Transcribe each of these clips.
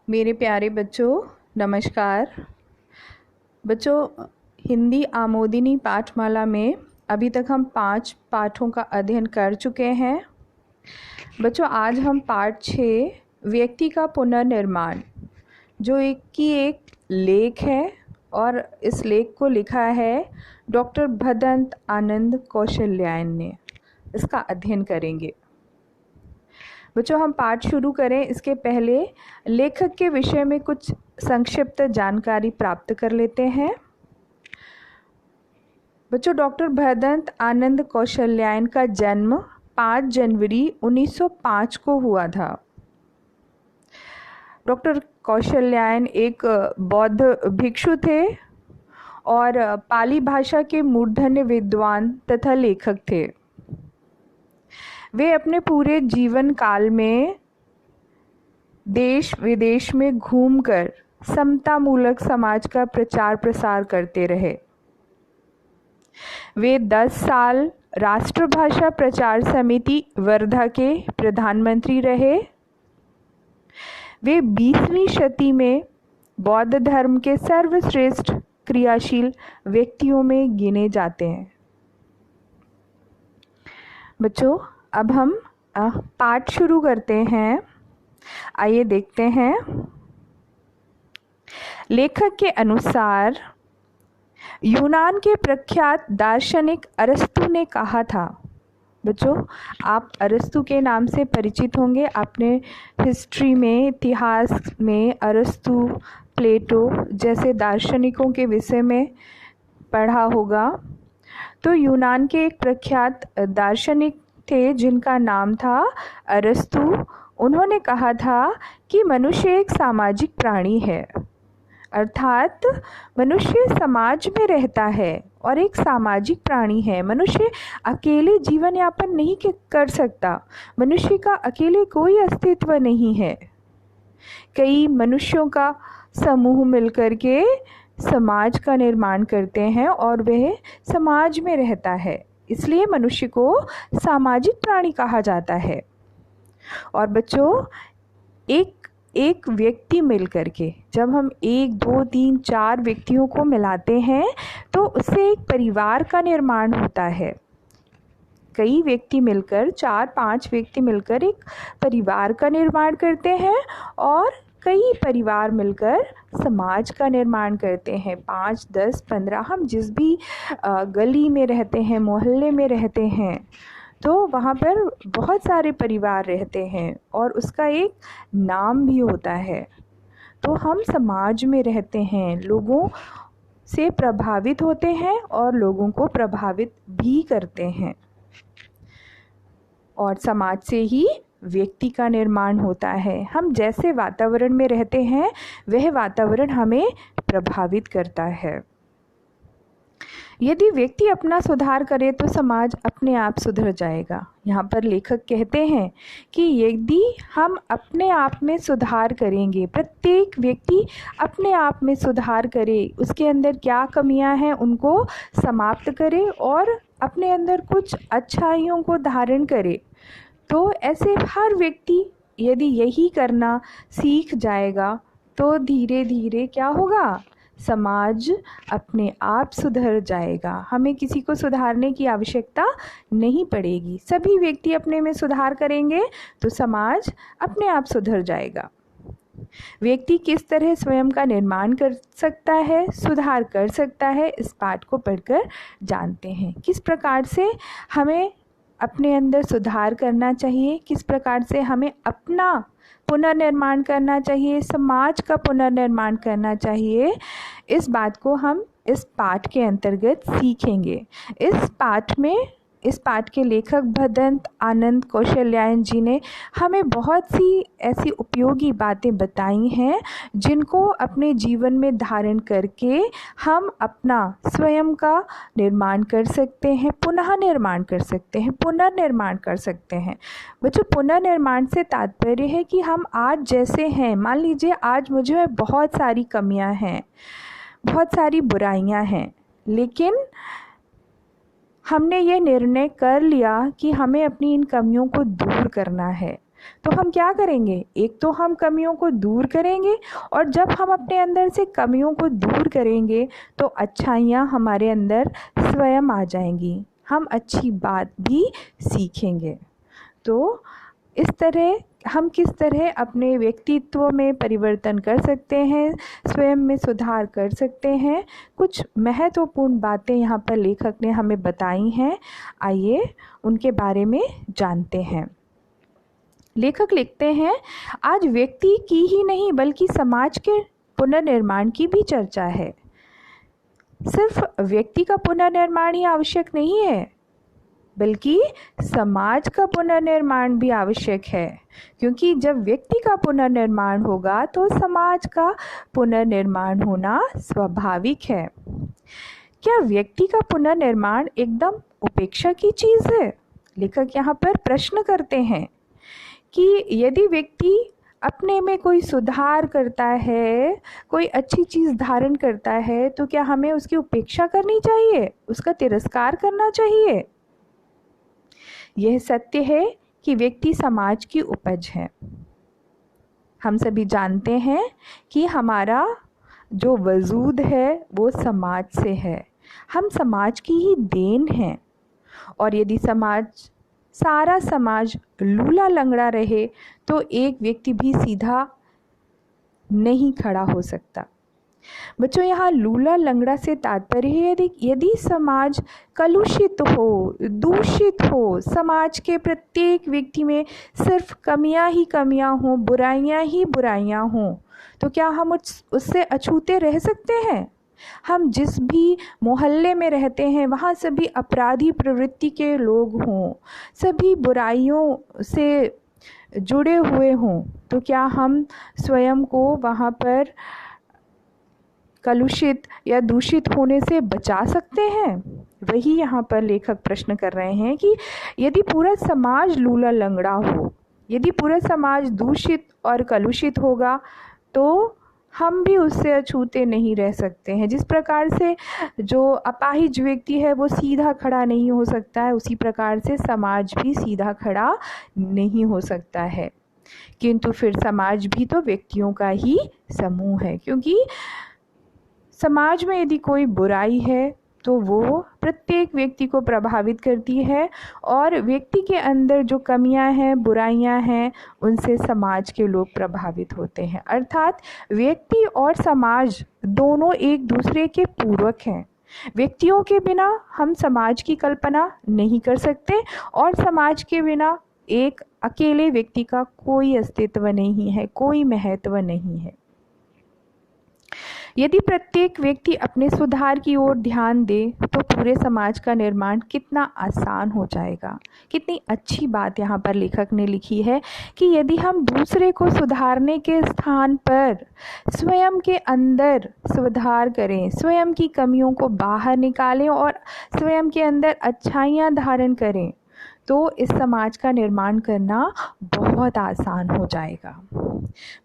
मेरे प्यारे बच्चों, नमस्कार। बच्चों, हिंदी आमोदिनी पाठमाला में अभी तक हम 5 पाठों का अध्ययन कर चुके हैं। बच्चों, आज हम पाठ 6 व्यक्ति का पुनर्निर्माण, जो एक लेख है और इस लेख को लिखा है डॉक्टर भदंत आनंद कौशल्यायन ने, इसका अध्ययन करेंगे। बच्चों, हम पाठ शुरू करें इसके पहले लेखक के विषय में कुछ संक्षिप्त जानकारी प्राप्त कर लेते हैं। बच्चों, डॉक्टर भदंत आनंद कौशल्यायन का जन्म 5 जनवरी 1905 को हुआ था। डॉक्टर कौशल्यायन एक बौद्ध भिक्षु थे और पाली भाषा के मूर्धन्य विद्वान तथा लेखक थे। वे अपने पूरे जीवन काल में देश विदेश में घूमकर समतामूलक समाज का प्रचार प्रसार करते रहे। वे 10 साल राष्ट्रभाषा प्रचार समिति वर्धा के प्रधानमंत्री रहे। वे 20वीं शती में बौद्ध धर्म के सर्वश्रेष्ठ क्रियाशील व्यक्तियों में गिने जाते हैं। बच्चों, अब हम पाठ शुरू करते हैं। आइए देखते हैं। लेखक के अनुसार यूनान के प्रख्यात दार्शनिक अरस्तु ने कहा था। बच्चों, आप अरस्तु के नाम से परिचित होंगे। आपने हिस्ट्री में, इतिहास में अरस्तु, प्लेटो जैसे दार्शनिकों के विषय में पढ़ा होगा। तो यूनान के एक प्रख्यात दार्शनिक थे जिनका नाम था अरस्तु। उन्होंने कहा था कि मनुष्य एक सामाजिक प्राणी है, अर्थात मनुष्य समाज में रहता है और एक सामाजिक प्राणी है। मनुष्य अकेले जीवन यापन नहीं कर सकता। मनुष्य का अकेले कोई अस्तित्व नहीं है। कई मनुष्यों का समूह मिलकर के समाज का निर्माण करते हैं और वह समाज में रहता है, इसलिए मनुष्य को सामाजिक प्राणी कहा जाता है। और बच्चों, एक व्यक्ति मिलकर के, जब हम 1, 2, 3, 4 व्यक्तियों को मिलाते हैं तो उससे एक परिवार का निर्माण होता है। कई व्यक्ति मिलकर, 4-5 व्यक्ति मिलकर एक परिवार का निर्माण करते हैं और कई परिवार मिलकर समाज का निर्माण करते हैं। 5, 10, 15, हम जिस भी गली में रहते हैं, मोहल्ले में रहते हैं, तो वहाँ पर बहुत सारे परिवार रहते हैं और उसका एक नाम भी होता है। तो हम समाज में रहते हैं, लोगों से प्रभावित होते हैं और लोगों को प्रभावित भी करते हैं, और समाज से ही व्यक्ति का निर्माण होता है। हम जैसे वातावरण में रहते हैं वह वातावरण हमें प्रभावित करता है। यदि व्यक्ति अपना सुधार करे तो समाज अपने आप सुधर जाएगा। यहाँ पर लेखक कहते हैं कि यदि हम अपने आप में सुधार करेंगे, प्रत्येक व्यक्ति अपने आप में सुधार करे, उसके अंदर क्या कमियां हैं उनको समाप्त करे और अपने अंदर कुछ अच्छाइयों को धारण करे, तो ऐसे हर व्यक्ति यदि यही करना सीख जाएगा तो धीरे धीरे क्या होगा, समाज अपने आप सुधर जाएगा। हमें किसी को सुधारने की आवश्यकता नहीं पड़ेगी। सभी व्यक्ति अपने में सुधार करेंगे तो समाज अपने आप सुधर जाएगा। व्यक्ति किस तरह स्वयं का निर्माण कर सकता है, सुधार कर सकता है, इस पाठ को पढ़कर जानते हैं। किस प्रकार से हमें अपने अंदर सुधार करना चाहिए, किस प्रकार से हमें अपना पुनर्निर्माण करना चाहिए, समाज का पुनर्निर्माण करना चाहिए, इस बात को हम इस पाठ के अंतर्गत सीखेंगे। इस पाठ के लेखक भदंत आनंद कौशल्यायन जी ने हमें बहुत सी ऐसी उपयोगी बातें बताई हैं जिनको अपने जीवन में धारण करके हम अपना स्वयं का निर्माण कर सकते हैं, पुनः निर्माण कर सकते हैं, पुनर्निर्माण कर सकते हैं। बच्चों, पुनर्निर्माण से तात्पर्य है कि हम आज जैसे हैं, मान लीजिए आज मुझे में बहुत सारी कमियां हैं, बहुत सारी बुराइयां हैं, लेकिन हमने ये निर्णय कर लिया कि हमें अपनी इन कमियों को दूर करना है। तो हम क्या करेंगे, एक तो हम कमियों को दूर करेंगे, और जब हम अपने अंदर से कमियों को दूर करेंगे तो अच्छाइयाँ हमारे अंदर स्वयं आ जाएंगी, हम अच्छी बात भी सीखेंगे। तो इस तरह हम किस तरह अपने व्यक्तित्व में परिवर्तन कर सकते हैं, स्वयं में सुधार कर सकते हैं, कुछ महत्वपूर्ण बातें यहाँ पर लेखक ने हमें बताई हैं। आइए उनके बारे में जानते हैं। लेखक लिखते हैं, आज व्यक्ति की ही नहीं बल्कि समाज के पुनर्निर्माण की भी चर्चा है। सिर्फ व्यक्ति का पुनर्निर्माण ही आवश्यक नहीं है, बल्कि समाज का पुनर्निर्माण भी आवश्यक है, क्योंकि जब व्यक्ति का पुनर्निर्माण होगा तो समाज का पुनर्निर्माण होना स्वाभाविक है। क्या व्यक्ति का पुनर्निर्माण एकदम उपेक्षा की चीज़ है? लेखक यहाँ पर प्रश्न करते हैं कि यदि व्यक्ति अपने में कोई सुधार करता है, कोई अच्छी चीज़ धारण करता है, तो क्या हमें उसकी उपेक्षा करनी चाहिए, उसका तिरस्कार करना चाहिए? यह सत्य है कि व्यक्ति समाज की उपज है। हम सभी जानते हैं कि हमारा जो वजूद है वो समाज से है, हम समाज की ही देन हैं। और यदि सारा समाज लूला लंगड़ा रहे तो एक व्यक्ति भी सीधा नहीं खड़ा हो सकता। बच्चों, यहाँ लूला लंगड़ा से तात्पर्य है यदि समाज कलुषित हो, दूषित हो, समाज के प्रत्येक व्यक्ति में सिर्फ कमियां ही कमियां हों, बुराइयां ही बुराइयां हों, तो क्या हम उससे अछूते रह सकते हैं? हम जिस भी मोहल्ले में रहते हैं वहाँ सभी अपराधी प्रवृत्ति के लोग हों, सभी बुराइयों से जुड़े हुए हों, तो क्या हम स्वयं को वहाँ पर कलुषित या दूषित होने से बचा सकते हैं? वही यहाँ पर लेखक प्रश्न कर रहे हैं कि यदि पूरा समाज लूला लंगड़ा हो, यदि पूरा समाज दूषित और कलुषित होगा, तो हम भी उससे अछूते नहीं रह सकते हैं। जिस प्रकार से जो अपाहिज व्यक्ति है वो सीधा खड़ा नहीं हो सकता है, उसी प्रकार से समाज भी सीधा खड़ा नहीं हो सकता है। किंतु फिर समाज भी तो व्यक्तियों का ही समूह है, क्योंकि समाज में यदि कोई बुराई है तो वो प्रत्येक व्यक्ति को प्रभावित करती है, और व्यक्ति के अंदर जो कमियां हैं, बुराइयां हैं, उनसे समाज के लोग प्रभावित होते हैं। अर्थात व्यक्ति और समाज दोनों एक दूसरे के पूरक हैं। व्यक्तियों के बिना हम समाज की कल्पना नहीं कर सकते, और समाज के बिना एक अकेले व्यक्ति का कोई अस्तित्व नहीं है, कोई महत्व नहीं है। यदि प्रत्येक व्यक्ति अपने सुधार की ओर ध्यान दे तो पूरे समाज का निर्माण कितना आसान हो जाएगा। कितनी अच्छी बात यहाँ पर लेखक ने लिखी है कि यदि हम दूसरे को सुधारने के स्थान पर स्वयं के अंदर सुधार करें, स्वयं की कमियों को बाहर निकालें और स्वयं के अंदर अच्छाइयाँ धारण करें, तो इस समाज का निर्माण करना बहुत आसान हो जाएगा।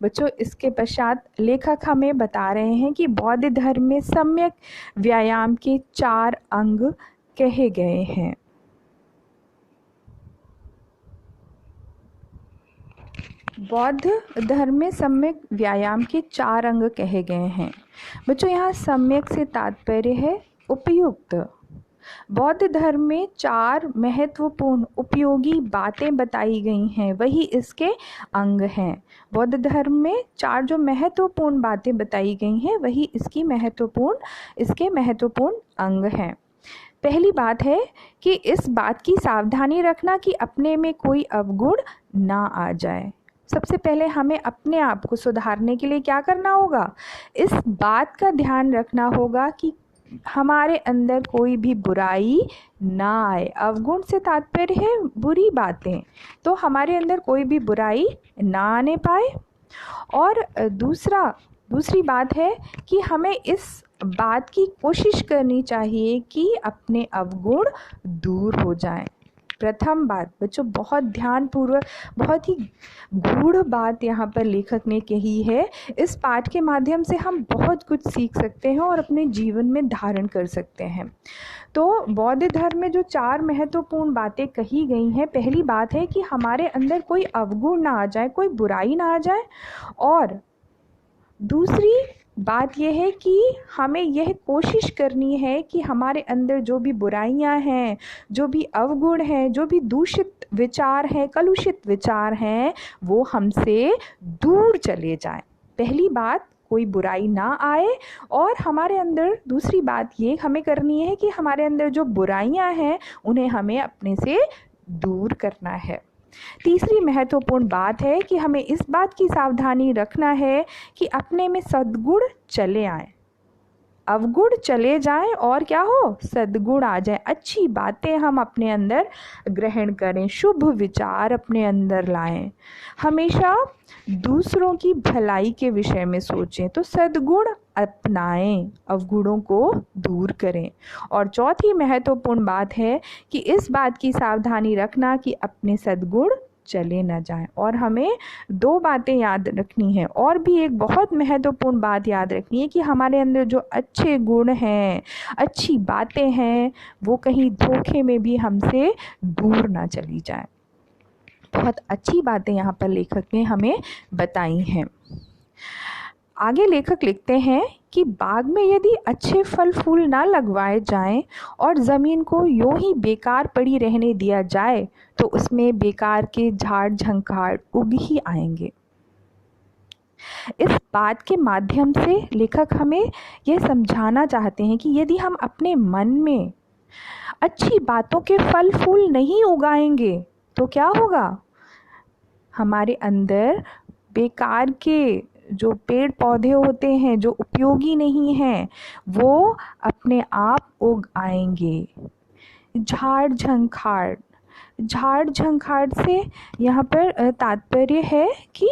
बच्चों, इसके पश्चात लेखक हमें बता रहे हैं कि बौद्ध धर्म में सम्यक व्यायाम के 4 अंग कहे गए हैं। बौद्ध धर्म में सम्यक व्यायाम के 4 अंग कहे गए हैं। बच्चों, यहाँ सम्यक से तात्पर्य है उपयुक्त। बौद्ध धर्म में 4 महत्वपूर्ण उपयोगी बातें बताई गई हैं, वही इसके अंग हैं। बौद्ध धर्म में 4 जो महत्वपूर्ण बातें बताई गई हैं, वही इसके महत्वपूर्ण अंग हैं। पहली बात है कि इस बात की सावधानी रखना कि अपने में कोई अवगुण ना आ जाए। सबसे पहले हमें अपने आप को सुधारने के लिए क्या करना होगा? इस बात का ध्यान रखना होगा कि हमारे अंदर कोई भी बुराई ना आए। अवगुण से तात्पर्य है बुरी बातें, तो हमारे अंदर कोई भी बुराई ना आने पाए। और दूसरी बात है कि हमें इस बात की कोशिश करनी चाहिए कि अपने अवगुण दूर हो जाएं। प्रथम बात बच्चों, बहुत ध्यानपूर्वक, बहुत ही गूढ़ बात यहाँ पर लेखक ने कही है। इस पाठ के माध्यम से हम बहुत कुछ सीख सकते हैं और अपने जीवन में धारण कर सकते हैं। तो बौद्ध धर्म में जो 4 महत्वपूर्ण बातें कही गई हैं, पहली बात है कि हमारे अंदर कोई अवगुण ना आ जाए, कोई बुराई ना आ जाए, और दूसरी बात यह है कि हमें यह कोशिश करनी है कि हमारे अंदर जो भी बुराइयां हैं, जो भी अवगुण हैं, जो भी दूषित विचार हैं, कलुषित विचार हैं, वो हमसे दूर चले जाएं। पहली बात, कोई बुराई ना आए। और हमारे अंदर दूसरी बात ये हमें करनी है कि हमारे अंदर जो बुराइयां हैं उन्हें हमें अपने से दूर करना है। तीसरी महत्वपूर्ण बात है कि हमें इस बात की सावधानी रखना है कि अपने में सद्गुण चले आए, अवगुण चले जाएं और क्या हो, सद्गुण आ जाए। अच्छी बातें हम अपने अंदर ग्रहण करें, शुभ विचार अपने अंदर लाएं, हमेशा दूसरों की भलाई के विषय में सोचें, तो सद्गुण अपनाएं, अवगुणों को दूर करें। और चौथी महत्वपूर्ण बात है कि इस बात की सावधानी रखना कि अपने सद्गुण चले न जाएं। और हमें 2 बातें याद रखनी है, और भी एक बहुत महत्वपूर्ण बात याद रखनी है कि हमारे अंदर जो अच्छे गुण हैं, अच्छी बातें हैं, वो कहीं धोखे में भी हमसे दूर ना चली जाएं। बहुत अच्छी बातें यहाँ पर लेखक ने हमें बताई हैं। आगे लेखक लिखते हैं कि बाग में यदि अच्छे फल फूल ना लगवाए जाएं और ज़मीन को यूं ही बेकार पड़ी रहने दिया जाए तो उसमें बेकार के झाड़ झंखाड़ उग ही आएंगे। इस बात के माध्यम से लेखक हमें यह समझाना चाहते हैं कि यदि हम अपने मन में अच्छी बातों के फल फूल नहीं उगाएंगे तो क्या होगा, हमारे अंदर बेकार के जो पेड़ पौधे होते हैं, जो उपयोगी नहीं हैं, वो अपने आप उग आएंगे। झाड़ झंखाड़, झाड़ झंखाड़ से यहाँ पर तात्पर्य है कि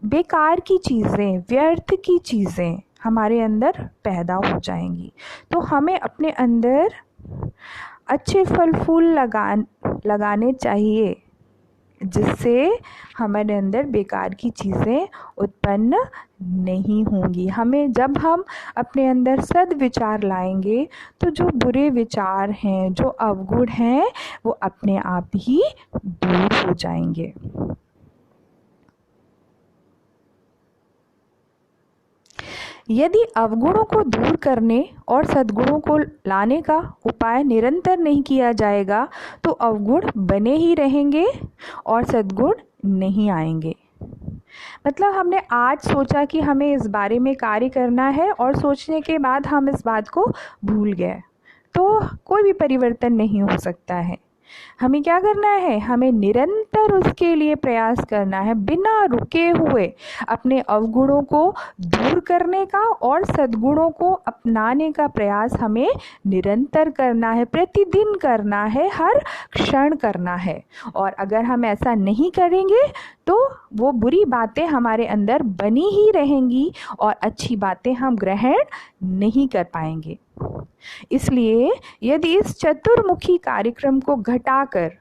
बेकार की चीज़ें, व्यर्थ की चीज़ें हमारे अंदर पैदा हो जाएंगी। तो हमें अपने अंदर अच्छे फल फूल लगाने चाहिए, जिससे हमारे अंदर बेकार की चीज़ें उत्पन्न नहीं होंगी। हमें, जब हम अपने अंदर सद्विचार लाएंगे तो जो बुरे विचार हैं, जो अवगुण हैं, वो अपने आप ही दूर हो जाएंगे। यदि अवगुणों को दूर करने और सद्गुणों को लाने का उपाय निरंतर नहीं किया जाएगा तो अवगुण बने ही रहेंगे और सद्गुण नहीं आएंगे। मतलब हमने आज सोचा कि हमें इस बारे में कार्य करना है और सोचने के बाद हम इस बात को भूल गए, तो कोई भी परिवर्तन नहीं हो सकता है। हमें क्या करना है, हमें निरंतर उसके लिए प्रयास करना है, बिना रुके हुए अपने अवगुणों को दूर करने का और सद्गुणों को अपनाने का प्रयास हमें निरंतर करना है, प्रतिदिन करना है, हर क्षण करना है। और अगर हम ऐसा नहीं करेंगे तो वो बुरी बातें हमारे अंदर बनी ही रहेंगी और अच्छी बातें हम ग्रहण नहीं कर पाएंगे। इसलिए यदि इस चतुर्मुखी कार्यक्रम को घटाकर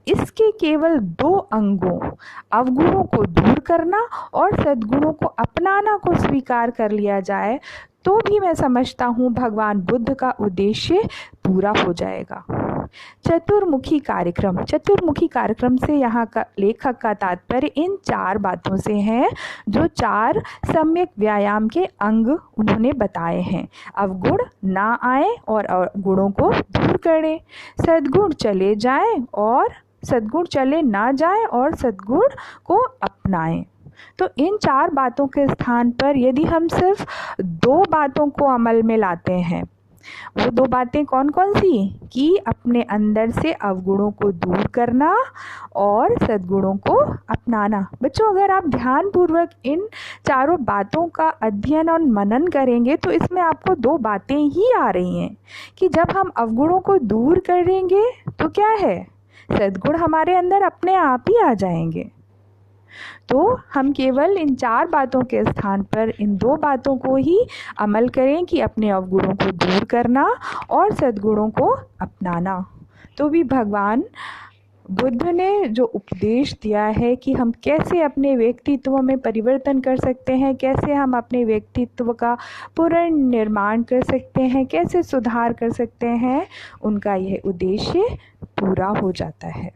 इसके केवल 2 अंगों, अवगुणों को दूर करना और सद्गुणों को अपनाना को स्वीकार कर लिया जाए तो भी मैं समझता हूँ भगवान बुद्ध का उद्देश्य पूरा हो जाएगा। चतुर्मुखी कार्यक्रम, चतुर्मुखी कार्यक्रम से यहाँ का लेखक का तात्पर्य इन 4 बातों से है, जो 4 सम्यक व्यायाम के अंग उन्होंने बताए हैं। अवगुण ना आए और गुणों को दूर करें, सद्गुण चले जाएं और सद्गुण चले ना जाए और सद्गुण को अपनाएं। तो इन 4 बातों के स्थान पर यदि हम सिर्फ 2 बातों को अमल में लाते हैं, वो 2 बातें कौन कौन सी, कि अपने अंदर से अवगुणों को दूर करना और सद्गुणों को अपनाना। बच्चों, अगर आप ध्यानपूर्वक इन 4 बातों का अध्ययन और मनन करेंगे तो इसमें आपको 2 बातें ही आ रही हैं कि जब हम अवगुणों को दूर करेंगे तो क्या है, सद्गुण हमारे अंदर अपने आप ही आ जाएंगे। तो हम केवल इन 4 बातों के स्थान पर इन 2 बातों को ही अमल करें कि अपने अवगुणों को दूर करना और सद्गुणों को अपनाना। तो भी भगवान बुद्ध ने जो उपदेश दिया है कि हम कैसे अपने व्यक्तित्व में परिवर्तन कर सकते हैं, कैसे हम अपने व्यक्तित्व का पुनर्निर्माण कर सकते हैं, कैसे सुधार कर सकते हैं, उनका यह उद्देश्य पूरा हो जाता है।